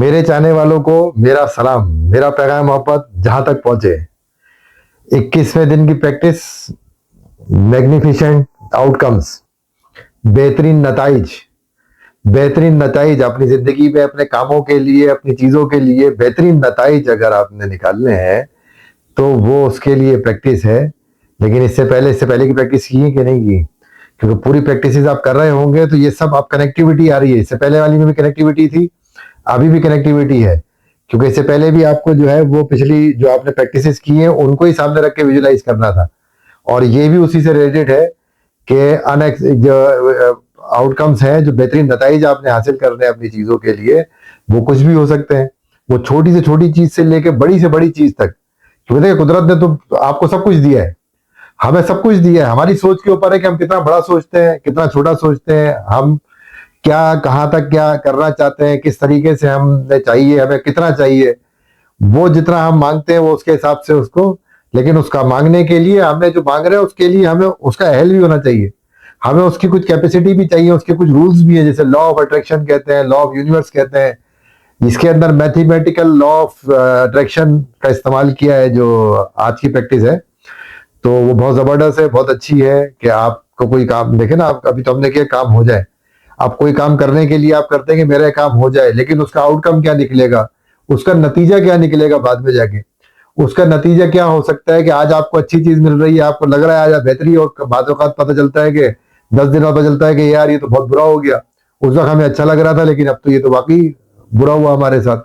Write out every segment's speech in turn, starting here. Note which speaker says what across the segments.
Speaker 1: मेरे चाहने वालों को मेरा सलाम, मेरा पैगाम मोहब्बत जहां तक पहुंचे। 21वें दिन की प्रैक्टिस, मैग्निफिसेंट आउटकम्स, बेहतरीन नताइज। बेहतरीन नताइज अपनी जिंदगी में, अपने कामों के लिए, अपनी चीजों के लिए बेहतरीन नताइज अगर आपने निकालने हैं तो वो उसके लिए प्रैक्टिस है। लेकिन इससे पहले की प्रैक्टिस की है कि नहीं की? क्योंकि पूरी प्रैक्टिस आप कर रहे होंगे तो ये सब आप कनेक्टिविटी आ रही है। इससे पहले वाली में भी कनेक्टिविटी थी, अभी भी कनेक्टिविटी है। क्योंकि इससे पहले भी आपको जो है वो पिछली जो आपने प्रैक्टिसेस की है उनको ही सामने रख के विजुलाइज करना था। और ये भी उसी से रिलेटेड है कि जो आउटकम्स हैं, जो बेहतरीन नताइज आपने हासिल करने हैं अपनी चीजों के लिए, वो कुछ भी हो सकते हैं। वो छोटी से छोटी चीज से लेके बड़ी से बड़ी चीज तक। क्योंकि देखिए, कुदरत ने तो आपको सब कुछ दिया है, हमें सब कुछ दिया है। हमारी सोच के ऊपर है कि हम कितना बड़ा सोचते हैं, कितना छोटा सोचते हैं, हम क्या कहाँ तक क्या करना चाहते हैं, किस तरीके से हमें चाहिए, हमें कितना चाहिए। वो जितना हम मांगते हैं वो उसके हिसाब से उसको, लेकिन उसका मांगने के लिए हमें जो मांग रहे हैं उसके लिए हमें उसका अहल भी होना चाहिए। हमें उसकी कुछ कैपेसिटी भी चाहिए, उसके कुछ रूल्स भी है, जैसे लॉ ऑफ अट्रैक्शन कहते हैं, लॉ ऑफ यूनिवर्स कहते हैं। इसके अंदर मैथमेटिकल लॉ ऑफ अट्रैक्शन का इस्तेमाल किया है जो आज की प्रैक्टिस है। तो वो बहुत जबरदस्त है, बहुत अच्छी है कि आपको कोई काम, देखे ना, आप अभी तो हमने किया काम हो जाए। आप कोई काम करने के लिए आप करते हैं कि मेरा काम हो जाए, लेकिन उसका आउटकम क्या निकलेगा, उसका नतीजा क्या निकलेगा बाद में जाके। उसका नतीजा क्या हो सकता है कि आज आपको अच्छी चीज मिल रही है, आपको लग रहा है आज बेहतरी, और बाद वक्त पता चलता है कि 10 दिन बाद पता चलता है कि यार ये तो बहुत बुरा हो गया। उस वक्त हमें अच्छा लग रहा था, लेकिन अब तो ये तो वाकई बुरा हुआ हमारे साथ।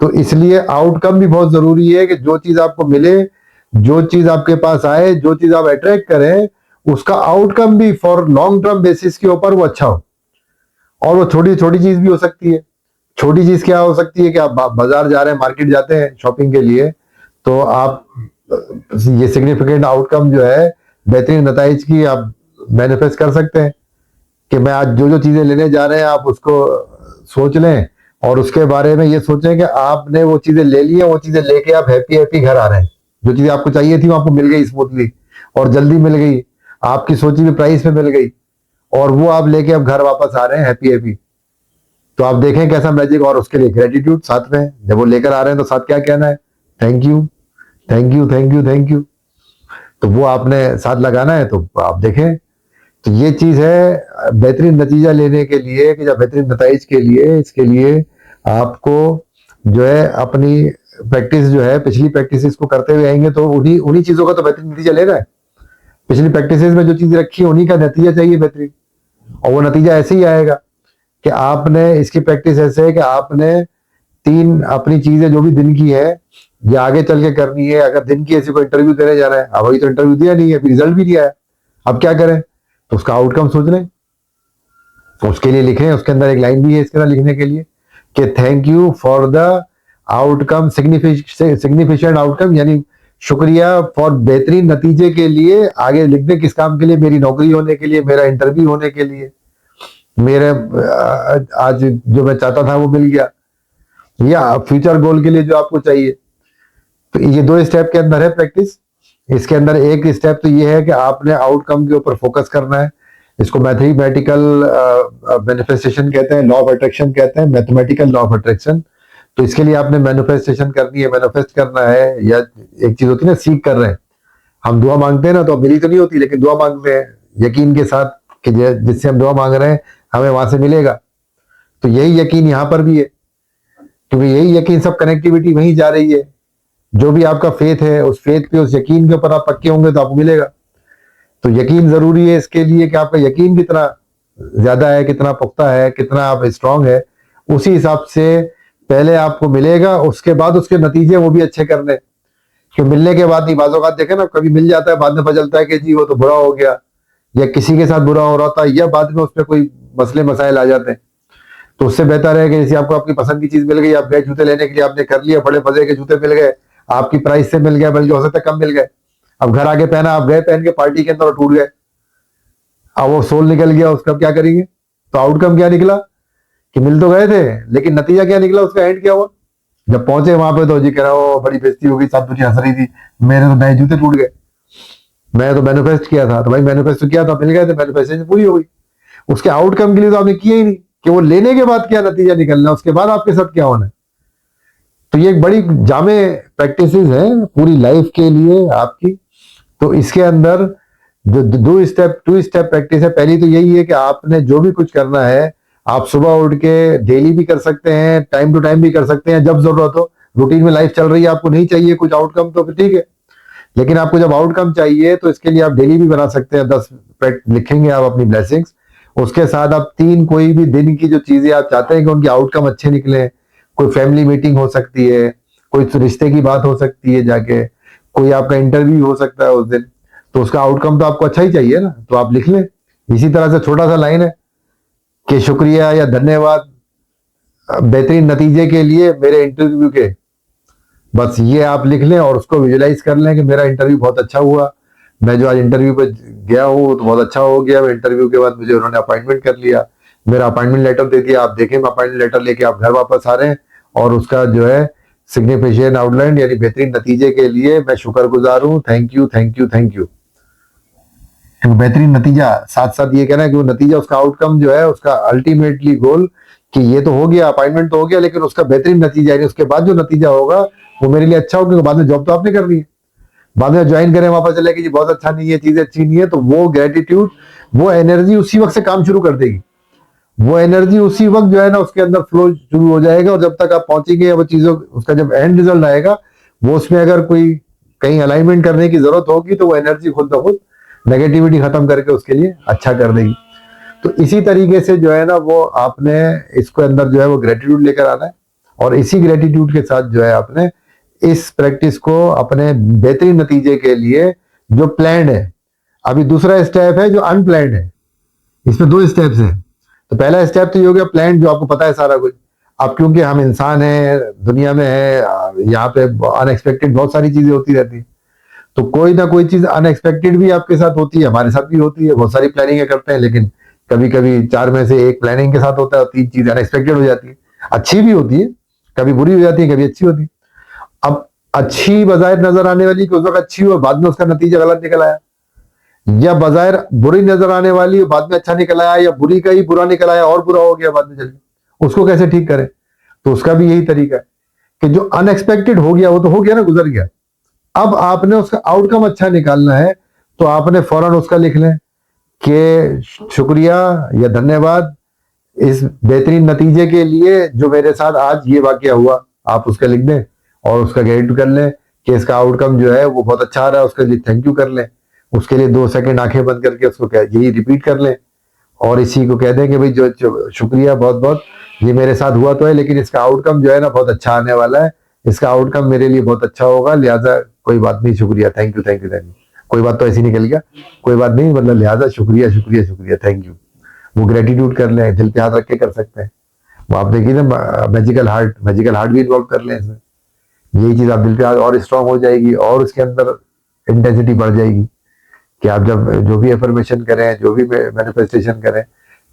Speaker 1: तो इसलिए आउटकम भी बहुत जरूरी है कि जो चीज आपको मिले, जो चीज आपके पास आए, जो चीज आप अट्रैक्ट करें, उसका आउटकम भी फॉर लॉन्ग टर्म बेसिस के ऊपर वो अच्छा हो। और वो छोटी छोटी चीज भी हो सकती है। छोटी चीज क्या हो सकती है कि आप बाजार जा रहे हैं, मार्केट जाते हैं शॉपिंग के लिए, तो आप ये सिग्निफिकेंट आउटकम जो है, बेहतरीन नताइज की आप मैनिफेस्ट कर सकते हैं कि मैं आज जो जो चीजें लेने जा रहे हैं आप उसको सोच लें, और उसके बारे में ये सोचें कि आपने वो चीजें ले ली है, वो चीजें लेके आप हैप्पी हैप्पी घर आ रहे हैं। जो चीजें आपको चाहिए थी वो आपको मिल गई स्मूथली और जल्दी मिल गई, आपकी सोची हुई प्राइस में मिल गई, और वो आप लेके अब घर वापस आ रहे हैं हैप्पी हैप्पी। तो आप देखें कैसा मैजिक। और उसके लिए ग्रेटिट्यूड साथ में, जब वो लेकर आ रहे हैं तो साथ क्या कहना है, thank you, thank you, thank you, thank you. तो वो आपने साथ लगाना है। तो आप देखें, तो ये चीज है बेहतरीन नतीजा लेने के लिए कि या बेहतरीन नताइज के लिए। इसके लिए आपको जो है अपनी प्रैक्टिस जो है, पिछली प्रैक्टिस को करते हुए आएंगे तो उन्हीं उन्हीं चीजों का तो बेहतरीन नतीजा लेना है। पिछली प्रैक्टिस में जो चीज रखी है उन्हीं का नतीजा चाहिए बेहतरीन। और वो नतीजा ऐसे ही आएगा कि आपने इसकी प्रैक्टिस ऐसे है कि आपने 3 अपनी चीजें जो भी दिन की है या आगे चल के करनी है। अगर दिन की ऐसी कोई इंटरव्यू देने जा रहा है, अब अभी तो इंटरव्यू दिया नहीं है, फिर रिजल्ट भी दिया है, अब क्या करें, तो उसका आउटकम सोच लें। तो उसके लिए लिखें, उसके अंदर एक लाइन भी है इसके अंदर लिखने के लिए कि thank you for the outcome, significant outcome, यानी शुक्रिया फॉर बेहतरीन नतीजे के लिए। आगे लिख दें किस काम के लिए, मेरी नौकरी होने के लिए, मेरा इंटरव्यू होने के लिए, मेरे आज जो मैं चाहता था वो मिल गया, या फ्यूचर गोल के लिए जो आपको चाहिए। तो ये 2 स्टेप के अंदर है प्रैक्टिस। इसके अंदर एक स्टेप तो ये है कि आपने आउटकम के ऊपर फोकस करना है। इसको मैथमेटिकल मैनिफेस्टेशन कहते हैं, लॉ ऑफ अट्रैक्शन कहते हैं, मैथमेटिकल लॉ ऑफ अट्रैक्शन। तो इसके लिए आपने मैनिफेस्टेशन करनी है, मैनिफेस्ट करना है। या एक चीज होती है ना, सीख कर रहे हैं, हम दुआ मांगते हैं ना, तो मिली तो नहीं होती, लेकिन दुआ मांगते हैं यकीन के साथ कि जिससे हम दुआ मांग रहे हैं हमें वहां से मिलेगा। तो यही यकीन यहाँ पर भी है, क्योंकि यही यकीन, सब कनेक्टिविटी वहीं जा रही है। जो भी आपका फेथ है, उस फेथ पे, उस यकीन के ऊपर आप पक्के होंगे तो आपको मिलेगा। तो यकीन जरूरी है इसके लिए कि आपका यकीन कितना ज्यादा है, कितना पुख्ता है, कितना आप स्ट्रांग है। उसी हिसाब से पहले आपको मिलेगा, उसके बाद उसके नतीजे वो भी अच्छे करने। कि मिलने के बाद नहीं, बाज़ औक़ात देखे ना, कभी मिल जाता है, बाद में पता चलता है कि जी वो तो बुरा हो गया, या किसी के साथ बुरा हो रहा था, या बाद में उस पर कोई मसले मसाइल आ जाते हैं। तो उससे बेहतर है कि जैसे आपको आपकी पसंद की चीज मिल गई, आप गए जूते लेने के लिए, आपने कर लिया, बड़े मजे के जूते मिल गए, आपकी प्राइस से मिल गया, बल्कि हो सकता है कम मिल गए। अब घर आके पहना, आप गए पहन के पार्टी के अंदर और टूट गए, अब वो सोल निकल गया, उसका क्या करेंगे। तो आउटकम क्या निकला कि मिल तो गए थे, लेकिन नतीजा क्या निकला, उसका एंड क्या हुआ। जब पहुंचे वहां पे तो जी कह रहा हो बड़ी बेइज्जती हो गई, सब तुझे हंस रही थी, मेरे तो नए जूते टूट गए, मैं तो मैनिफेस्ट किया था। तो भाई मैनिफेस्ट तो किया था, मिल गए थे, मैनिफेस्टेशन पूरी हो गई। उसके आउटकम के लिए तो आपने किया ही नहीं कि वो लेने के बाद क्या नतीजा निकलना, उसके बाद आपके साथ क्या होना है। तो ये एक बड़ी जामे प्रैक्टिसेस है पूरी लाइफ के लिए आपकी। तो इसके अंदर जो टू स्टेप प्रैक्टिस है, पहली तो यही है कि आपने जो भी कुछ करना है आप सुबह उठ के डेली भी कर सकते हैं, टाइम टू टाइम भी कर सकते हैं, जब जरूरत हो। रूटीन में लाइफ चल रही है, आपको नहीं चाहिए कुछ आउटकम तो फिर ठीक है, लेकिन आपको जब आउटकम चाहिए तो इसके लिए आप डेली भी बना सकते हैं। 10 लिखेंगे आप अपनी ब्लेसिंग्स, उसके साथ आप 3 कोई भी दिन की जो चीजें आप चाहते हैं कि उनके आउटकम अच्छे निकले। कोई फैमिली मीटिंग हो सकती है, कोई रिश्ते की बात हो सकती है जाके, कोई आपका इंटरव्यू हो सकता है उस दिन, तो उसका आउटकम तो आपको अच्छा ही चाहिए ना, तो आप लिख लें। इसी तरह से छोटा सा लाइन है कि शुक्रिया या धन्यवाद बेहतरीन नतीजे के लिए मेरे इंटरव्यू के, बस ये आप लिख लें और उसको विजुलाइज कर लें कि मेरा इंटरव्यू बहुत अच्छा हुआ, मैं जो आज इंटरव्यू पे गया हूँ तो बहुत अच्छा हो गया। इंटरव्यू के बाद मुझे उन्होंने अपॉइंटमेंट कर लिया, मेरा अपॉइंटमेंट लेटर दे दिया। आप देखें अपॉइंटमेंट लेटर लेके आप घर वापस आ रहे हैं और उसका जो है सिग्निफिकेंट आउटलाइन यानी बेहतरीन नतीजे के लिए मैं शुक्रगुजार हूँ, thank you thank you thank you. बेहतरीन नतीजा साथ साथ ये कहना है कि वो नतीजा उसका आउटकम जो है उसका अल्टीमेटली गोल कि ये तो हो गया, अपॉइंटमेंट तो हो गया, लेकिन उसका बेहतरीन नतीजा यानी उसके बाद जो नतीजा होगा वो मेरे लिए अच्छा हो, क्योंकि बाद में जॉब तो आपने कर ली है। बाद में ज्वाइन करें वहां पर चले कि जी बहुत अच्छा नहीं है, चीजें अच्छी नहीं है, तो वो ग्रेटिट्यूड, वो एनर्जी उसी वक्त से काम शुरू कर देगी। वो एनर्जी उसी वक्त जो है ना उसके अंदर फ्लो शुरू हो जाएगा, और जब तक आप पहुंचेंगे वो चीजों उसका जब एंड रिजल्ट आएगा वो उसमें अगर कोई कहीं अलाइनमेंट करने की जरूरत होगी तो वो एनर्जी खुद ब खुद नेगेटिविटी खत्म करके उसके लिए अच्छा कर देगी। तो इसी तरीके से जो है ना वो आपने इसको अंदर जो है वो ग्रेटिट्यूड लेकर आना है, और इसी ग्रेटिट्यूड के साथ जो है आपने इस प्रैक्टिस को अपने बेहतरीन नतीजे के लिए जो प्लान्ड है। अभी दूसरा स्टेप है जो अनप्लान्ड है, इसमें 2 स्टेप्स हैं। तो पहला स्टेप तो ये हो गया प्लान, जो आपको पता है सारा कुछ। अब क्योंकि हम इंसान हैं, दुनिया में है, यहाँ पे अनएक्सपेक्टेड बहुत सारी चीजें होती रहती है, तो कोई ना कोई चीज अनएक्सपेक्टेड भी आपके साथ होती है, हमारे साथ भी होती है। बहुत सारी प्लानिंग करते हैं, लेकिन कभी कभी 4 में से 1 प्लानिंग के साथ होता है और 3 चीज अनएक्सपेक्टेड हो जाती है। अच्छी भी होती है, कभी बुरी हो जाती है, कभी अच्छी होती है। अब अच्छी बजाय नजर आने वाली कि उस वक्त अच्छी हो, बाद में उसका नतीजा गलत निकल आया, या बाजार बुरी नजर आने वाली बाद में अच्छा निकल आया, या बुरी का ही बुरा निकल आया और बुरा हो गया बाद में चल के, उसको कैसे ठीक करें। तो उसका भी यही तरीका है कि जो अनएक्सपेक्टेड हो गया वो तो हो गया ना, गुजर गया। अब आपने उसका आउटकम अच्छा निकालना है, तो आपने फौरन उसका लिख लें कि शुक्रिया या धन्यवाद इस बेहतरीन नतीजे के लिए जो मेरे साथ आज ये वाकया हुआ। आप उसका लिख दें और उसका क्रेडिट कर लें कि इसका आउटकम जो है वो बहुत अच्छा आ रहा है, उसके लिए थैंक यू कर लें। उसके लिए 2 सेकंड आंखें बंद करके उसको यही रिपीट कर लें, और इसी को कह दें कि भाई जो शुक्रिया बहुत बहुत, ये मेरे साथ हुआ तो है लेकिन इसका आउटकम जो है ना बहुत अच्छा आने वाला है, इसका आउटकम मेरे लिए बहुत अच्छा होगा, लिहाजा कोई बात नहीं, शुक्रिया, thank you thank you thank you. कोई बात तो ऐसी निकल गया, कोई बात नहीं, मतलब लिहाजा शुक्रिया शुक्रिया शुक्रिया थैंक यू। वो ग्रेटिट्यूड कर लें, दिल पे हाथ रख के कर सकते हैं। वो आप देखिए ना मैजिकल हार्ट भी इन्वॉल्व कर लें इसमें। यही चीज आप दिल पे हाथ और स्ट्रांग हो जाएगी और उसके अंदर इंटेंसिटी बढ़ जाएगी कि आप जब जो भी एफर्मेशन करें, जो भी मैनिफेस्टेशन करें,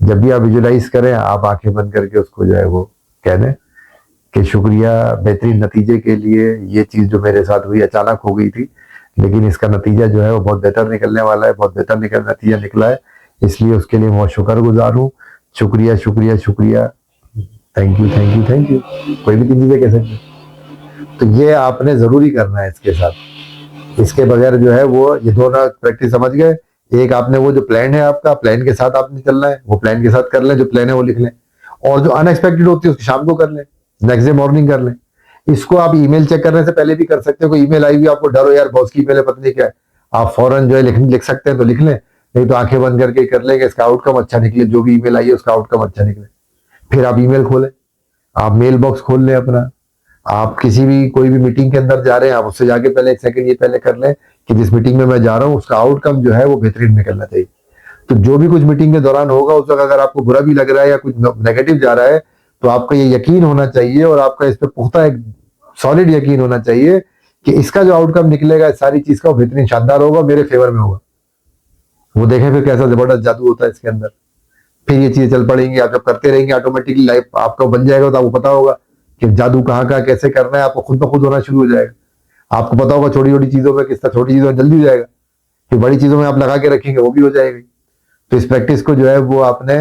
Speaker 1: जब भी आप विजुलाइज करें, आप आंखें बंद करके उसको जो है वो कह दें कि शुक्रिया बेहतरीन नतीजे के लिए, ये चीज जो मेरे साथ हुई अचानक हो गई थी, लेकिन इसका नतीजा जो है वो बहुत बेहतर निकलने वाला है, बहुत बेहतर नतीजा निकला है, इसलिए उसके लिए मैं शुक्रगुजार हूँ। शुक्रिया शुक्रिया शुक्रिया, thank you thank you thank you. कोई भी 3 चीजें कह सकते हैं। तो ये आपने जरूरी करना है इसके साथ। इसके बगैर जो है वो ये दोनों प्रैक्टिस समझ गए। एक आपने वो जो प्लान है आपका, प्लान के साथ आपने चलना है, वो प्लान के साथ कर लें, जो प्लान है वो लिख लें, और जो अनएक्सपेक्टेड होती है उसकी शाम को कर लें, नेक्स्ट डे मॉर्निंग कर लें। इसको आप ईमेल चेक करने से पहले भी कर सकते हो। कोई ईमेल आई हुई आपको डर हो यार बॉस की ईमेल है पता नहीं क्या है, आप फौरन जो है लिख सकते हैं तो लिख लें, नहीं तो आंखें बंद करके कर लेंगे, इसका आउटकम अच्छा निकले, जो भी ईमेल आई है उसका आउटकम अच्छा निकले। फिर आप ईमेल खोलें, आप मेल बॉक्स खोल लें अपना, आप किसी भी कोई भी मीटिंग के अंदर जा रहे हैं, आप उससे जाके पहले 1 सेकंड ये पहले कर लें कि जिस मीटिंग में मैं जा रहा हूँ उसका आउटकम जो है वो बेहतरीन निकलना चाहिए। तो जो भी कुछ मीटिंग के दौरान होगा उस वक्त अगर आपको बुरा भी लग रहा है या कुछ नेगेटिव जा रहा है, तो आपका ये यकीन होना चाहिए और आपका इस पर पुख्ता एक सॉलिड यकीन होना चाहिए कि इसका जो आउटकम निकलेगा इस सारी चीज का वो बेहतरीन शानदार होगा, मेरे फेवर में होगा। वो देखें फिर कैसा जबरदस्त जादू होता है इसके अंदर। फिर ये चीजें चल पड़ेंगी, आप जब करते रहेंगे ऑटोमेटिकली लाइफ आपका बन जाएगा, तो आपको पता होगा कि जादू कहाँ का कैसे करना है, आपको खुद ब खुद होना शुरू हो जाएगा। आपको पता होगा छोटी छोटी चीजों में किस तरह, छोटी चीजों में जल्दी हो जाएगा, फिर बड़ी चीजों में आप लगा के रखेंगे वो भी हो जाएगी। तो इस प्रैक्टिस को जो है वो आपने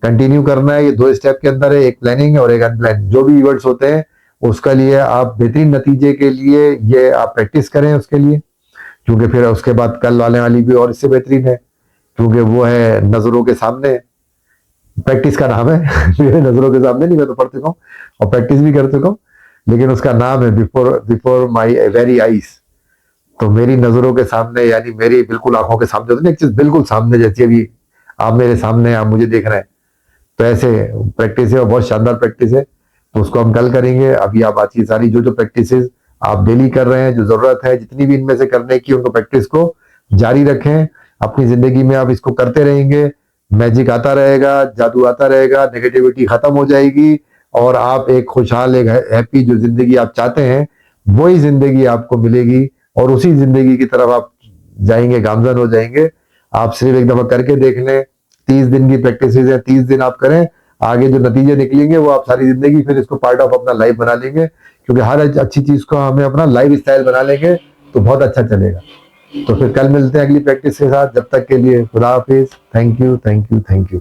Speaker 1: कंटिन्यू करना है। ये 2 स्टेप के अंदर है, एक प्लानिंग है और एक अनप्लान। जो भी इवेंट्स होते हैं उसका लिए आप बेहतरीन नतीजे के लिए ये आप प्रैक्टिस करें उसके लिए, क्योंकि फिर उसके बाद कल वाले वाली भी और इससे बेहतरीन है, क्योंकि वो है नजरों के सामने। प्रैक्टिस का नाम है मेरे नजरों के सामने नहीं, मैं तो पढ़ चुका हूँ और प्रैक्टिस भी कर चुका हूँ, लेकिन उसका नाम है before before my very eyes. तो मेरी नजरों के सामने यानी मेरी बिल्कुल आंखों के सामने, तो एक चीज बिल्कुल सामने, जैसे अभी आप मेरे सामने आप मुझे देख रहे हैं, तो ऐसे प्रैक्टिस है और बहुत शानदार प्रैक्टिस है। तो उसको हम कल करेंगे। अभी आप बाकी सारी जो जो प्रैक्टिस आप डेली कर रहे हैं, जो जरूरत है जितनी भी इनमें से करने की, उनको प्रैक्टिस को जारी रखें। अपनी जिंदगी में आप इसको करते रहेंगे, मैजिक आता रहेगा, जादू आता रहेगा, नेगेटिविटी खत्म हो जाएगी और आप एक खुशहाल, एक हैप्पी जो जिंदगी आप चाहते हैं वही जिंदगी आपको मिलेगी और उसी जिंदगी की तरफ आप जाएंगे, गामजन हो जाएंगे। आप सिर्फ एक दफा करके देख लें। 30 दिन की प्रैक्टिस है, 30 दिन आप करें, आगे जो नतीजे निकलेंगे वो आप सारी जिंदगी फिर इसको पार्ट ऑफ अपना लाइफ बना लेंगे, क्योंकि हर अच्छी चीज को हमें अपना लाइफ स्टाइल बना लेंगे तो बहुत अच्छा चलेगा। तो फिर कल मिलते हैं अगली प्रैक्टिस के साथ। जब तक के लिए खुदा हाफिज। Thank you, thank you, thank you.